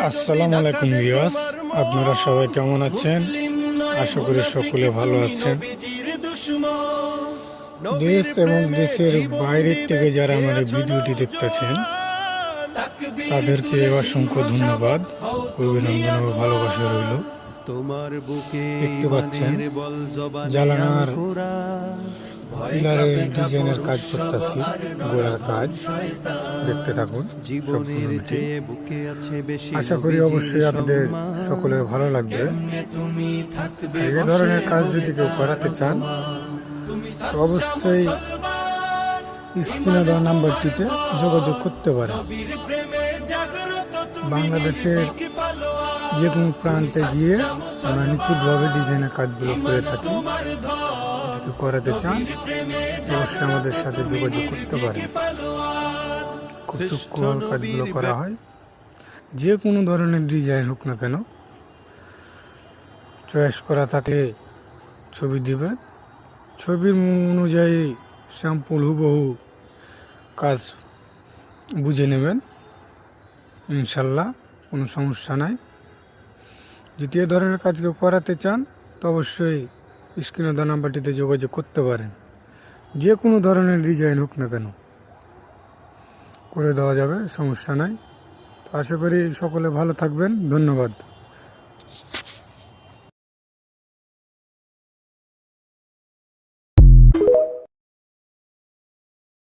আসসালামু আলাইকুম ভিউয়ার্স, আপনারা সবাই কেমন আছেন? আশা করি সকলে ভালো আছেন। দেশ এবং দেশের বাইরের থেকে যারা আমার এই ভিডিওটি দেখতেছেন তাদেরকে অসংখ্য ধন্যবাদ, অভিনন্দন ও ভালোবাসা রইল। দেখতে পাচ্ছেন জালানার পিলারের ডিজাইনের কাজ করতেছি, গোড়ার কাজ। দেখতে থাকুন সম্পূর্ণটি। আশা করি অবশ্যই আপনাদের সকলের ভালো লাগবে। এই ধরনের কাজ যদি কেউ করাতে চান তো অবশ্যই স্ক্রিনে দেওয়া নাম্বারটিতে যোগাযোগ করতে পারেন। বাংলাদেশের যে কোনো প্রান্তে গিয়ে আমরা নিখুঁতভাবে ডিজাইনের কাজগুলো করে থাকি। যদি করাতে চান অবশ্যই আমাদের সাথে যোগাযোগ করতে পারেন। খুব সূক্ষ্ম কাজগুলো করা হয়, যে কোনো ধরনের ডিজাইন হোক না কেন। চয়েস করা থাকলে ছবি দিবেন, ছবির অনুযায়ী স্যাম্পল হুবহু কাজ বুঝে নেবেন, ইনশাল্লাহ কোনো সমস্যা নাই। যদি এ ধরনের কাজ কেউ করাতে চান তো অবশ্যই স্ক্রিনে দেওয়া নাম্বারটিতে যোগাযোগ করতে পারেন। যে কোনো ধরনের ডিজাইন হোক না কেন করে দেওয়া যাবে, সমস্যা নাই। তো আশা করি সকলে ভালো থাকবেন। ধন্যবাদ।